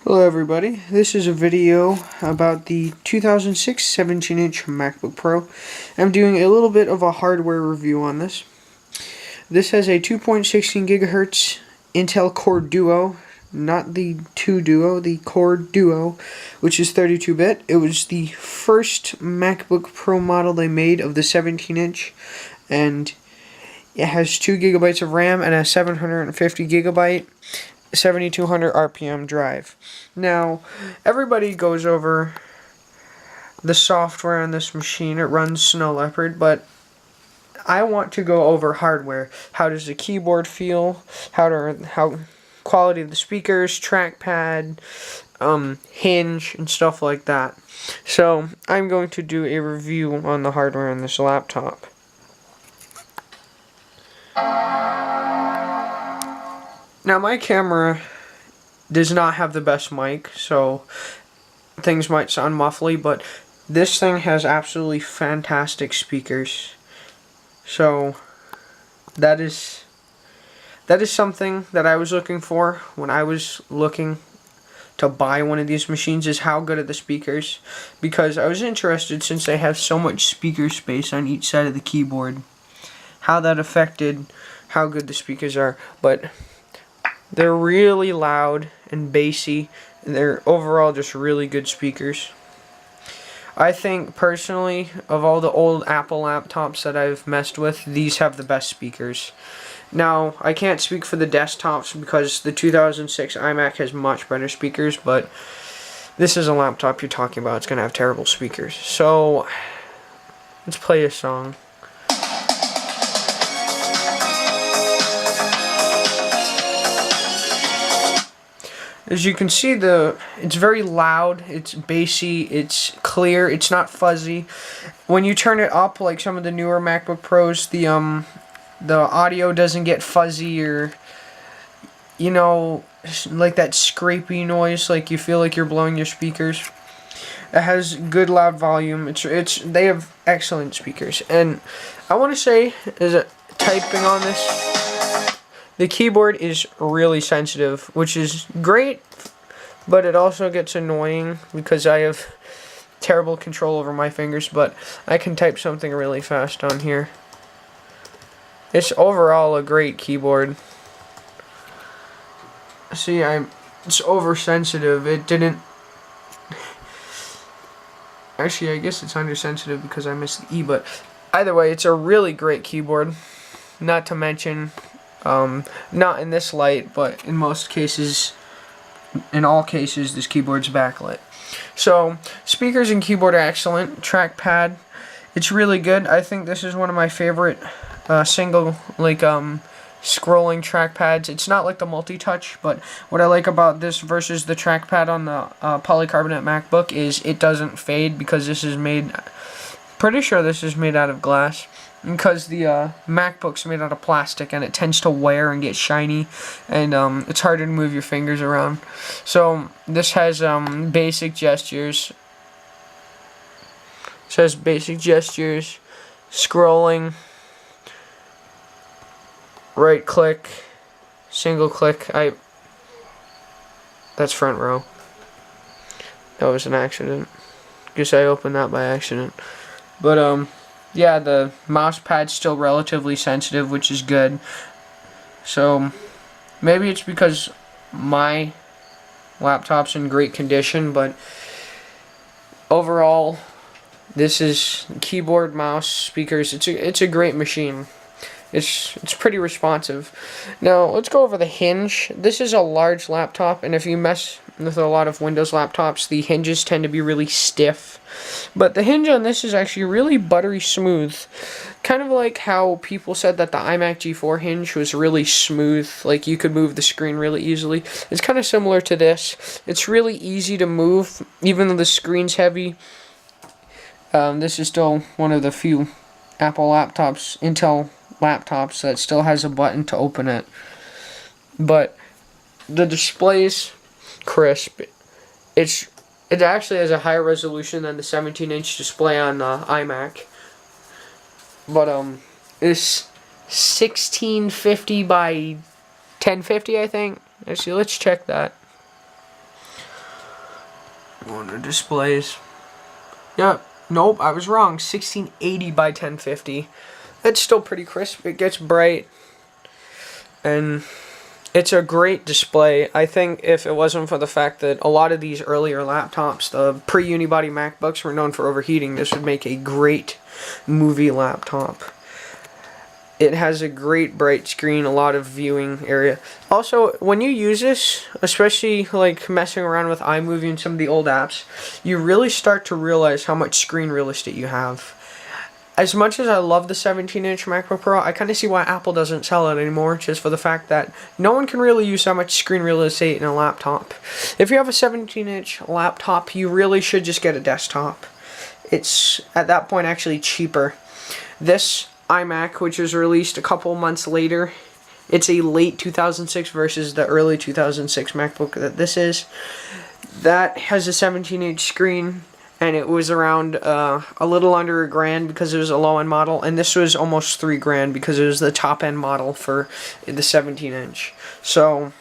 Hello everybody, this is a video about the 2006 17-inch MacBook Pro. I'm doing a little bit of a hardware review on this. This has a 2.16 gigahertz Intel Core Duo, not the 2 Duo, the Core Duo, which is 32-bit. It was the first MacBook Pro model they made of the 17-inch, and it has 2 gigabytes of RAM and a 750 gigabyte 7200 RPM drive. Now, everybody goes over the software on this machine. It runs Snow Leopard, but I want to go over hardware. How does the keyboard feel? How quality of the speakers, trackpad, hinge, and stuff like that. So, I'm going to do a review on the hardware on this laptop. Now, my camera does not have the best mic, so things might sound muffly, but this thing has absolutely fantastic speakers. So that is something that I was looking for when I was looking to buy one of these machines, is how good are the speakers, because I was interested, since they have so much speaker space on each side of the keyboard, how that affected how good the speakers are. But they're really loud and bassy, and they're overall just really good speakers. I think, personally, of all the old Apple laptops that I've messed with, these have the best speakers. Now, I can't speak for the desktops because the 2006 iMac has much better speakers, but this is a laptop you're talking about. It's going to have terrible speakers. So, let's play a song. As you can see, it's very loud, it's bassy, it's clear, it's not fuzzy. When you turn it up, like some of the newer MacBook Pros, the audio doesn't get fuzzy, or, you know, like that scrapey noise, like you feel like you're blowing your speakers. It has good loud volume. They have excellent speakers. And I want to say, typing on this, the keyboard is really sensitive, which is great, but it also gets annoying because I have terrible control over my fingers, but I can type something really fast on here. It's overall a great keyboard. See, it's oversensitive. It didn't... Actually, I guess it's undersensitive because I missed the E, but either way, it's a really great keyboard. Not to mention, not in this light, but in most cases, in all cases, this keyboard's backlit. So, speakers and keyboard are excellent. Trackpad, it's really good. I think this is one of my favorite single, scrolling trackpads. It's not like the multi-touch, but what I like about this versus the trackpad on the polycarbonate MacBook is it doesn't fade, because this is made, pretty sure this is made out of glass, because the MacBook's made out of plastic and it tends to wear and get shiny, and it's harder to move your fingers around. So this has basic gestures. It says basic gestures, scrolling, right click, single click. That's front row. That was an accident. Guess I opened that by accident. But yeah, the mouse pad's still relatively sensitive, which is good. So maybe it's because my laptop's in great condition, but overall, this is keyboard, mouse, speakers. It's a great machine. It's pretty responsive. Now, let's go over the hinge. This is a large laptop, and if you mess with a lot of Windows laptops, the hinges tend to be really stiff. But the hinge on this is actually really buttery smooth. Kind of like how people said that the iMac G4 hinge was really smooth, like you could move the screen really easily. It's kind of similar to this. It's really easy to move, even though the screen's heavy. This is still one of the few Apple laptops, Intel laptops, that still has a button to open it. But the display's crisp. It actually has a higher resolution than the 17-inch display on iMac. But it's 1650 by 1050, I think. Actually, let's check that. One of the displays. Yep. Nope, I was wrong. 1680 by 1050. It's still pretty crisp. It gets bright. And it's a great display. I think if it wasn't for the fact that a lot of these earlier laptops, the pre-unibody MacBooks, were known for overheating, this would make a great movie laptop. It has a great bright screen, a lot of viewing area. Also, when you use this, especially like messing around with iMovie and some of the old apps, you really start to realize how much screen real estate you have. As much as I love the 17-inch MacBook Pro, I kind of see why Apple doesn't sell it anymore, just for the fact that no one can really use that much screen real estate in a laptop. If you have a 17-inch laptop, you really should just get a desktop. It's, at that point, actually cheaper. This iMac, which was released a couple months later, it's a late 2006 versus the early 2006 MacBook that this is. That has a 17-inch screen, and it was around a little under $1,000 because it was a low-end model, and this was almost $3,000 because it was the top-end model for the 17-inch. So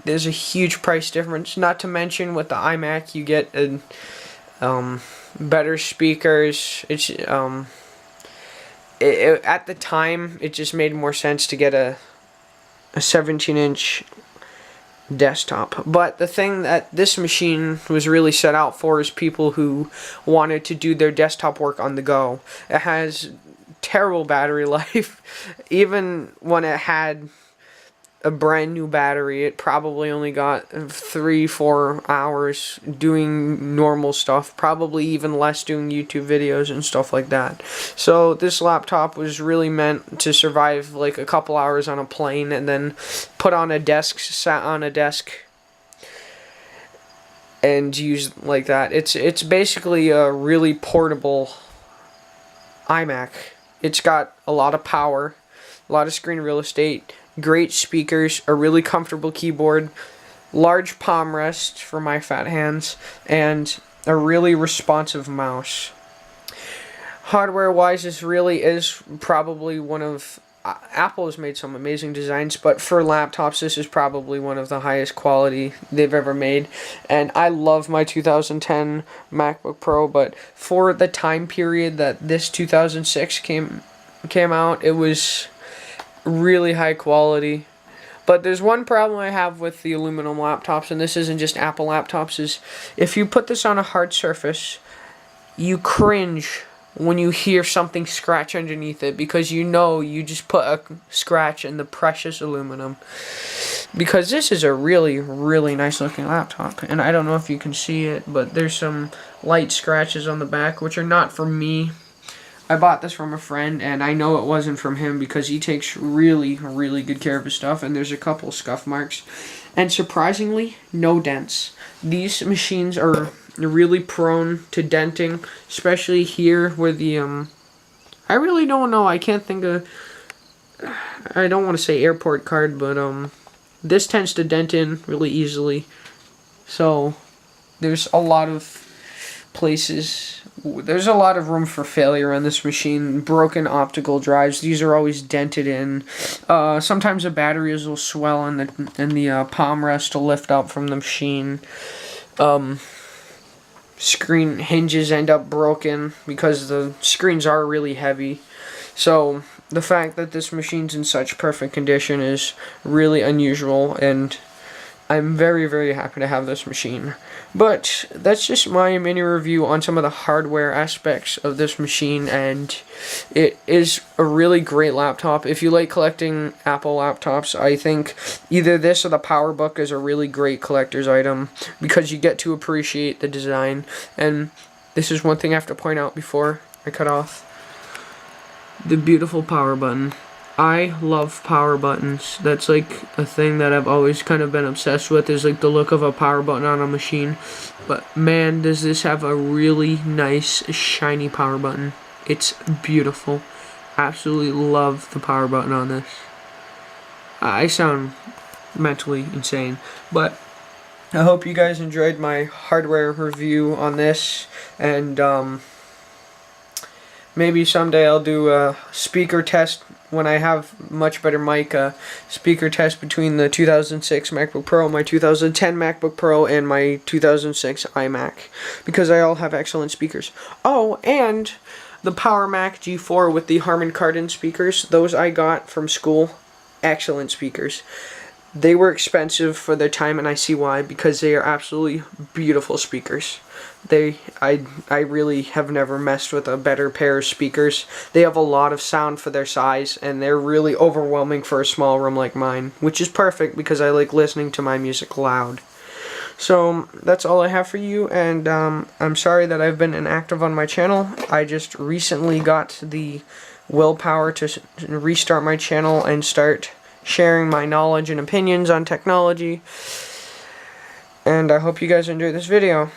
there's a huge price difference. Not to mention with the iMac, you get better speakers. It's at the time, it just made more sense to get a 17-inch desktop. But the thing that this machine was really set out for is people who wanted to do their desktop work on the go. It has terrible battery life. Even when it had a brand new battery, it probably only got 3-4 hours doing normal stuff, probably even less doing YouTube videos and stuff like that. So this laptop was really meant to survive like a couple hours on a plane and then put on a desk, sat on a desk, and used like that. It's basically a really portable iMac. It's got a lot of power, a lot of screen real estate, great speakers, a really comfortable keyboard, large palm rest for my fat hands, and a really responsive mouse. Hardware wise, this really is probably one of Apple has made some amazing designs, but for laptops this is probably one of the highest quality they've ever made. And I love my 2010 MacBook Pro, but for the time period that this 2006 came out, it was really high quality. But there's one problem I have with the aluminum laptops, and this isn't just Apple laptops, is if you put this on a hard surface, you cringe when you hear something scratch underneath it, because you know you just put a scratch in the precious aluminum. Because this is a really, really nice looking laptop, and I don't know if you can see it, but there's some light scratches on the back, which are not from me. I bought this from a friend, and I know it wasn't from him because he takes really, really good care of his stuff, and there's a couple scuff marks. And surprisingly, no dents. These machines are really prone to denting, especially here where the, I really don't know, I can't think of, I don't want to say airport card, but, this tends to dent in really easily. So, there's a lot of places, there's a lot of room for failure on this machine. Broken optical drives, these are always dented in. Sometimes the batteries will swell and the palm rest will lift up from the machine. Screen hinges end up broken because the screens are really heavy. So the fact that this machine's in such perfect condition is really unusual, and I'm very, very happy to have this machine. But that's just my mini review on some of the hardware aspects of this machine, and it is a really great laptop. If you like collecting Apple laptops, I think either this or the PowerBook is a really great collector's item because you get to appreciate the design. And this is one thing I have to point out before I cut off. The beautiful power button. I love power buttons. That's like a thing that I've always kind of been obsessed with, is like the look of a power button on a machine. But man, does this have a really nice shiny power button. It's beautiful. Absolutely love the power button on this. I sound mentally insane, but I hope you guys enjoyed my hardware review on this, and maybe someday I'll do a speaker test when I have much better mic, speaker test between the 2006 MacBook Pro, my 2010 MacBook Pro, and my 2006 iMac, because I all have excellent speakers. Oh, and the Power Mac G4 with the Harman Kardon speakers, those I got from school. Excellent speakers. They were expensive for their time, and I see why, because they are absolutely beautiful speakers. I really have never messed with a better pair of speakers. They have a lot of sound for their size, and they're really overwhelming for a small room like mine, which is perfect because I like listening to my music loud. So that's all I have for you, and I'm sorry that I've been inactive on my channel. I just recently got the willpower to restart my channel and start sharing my knowledge and opinions on technology. And I hope you guys enjoy this video.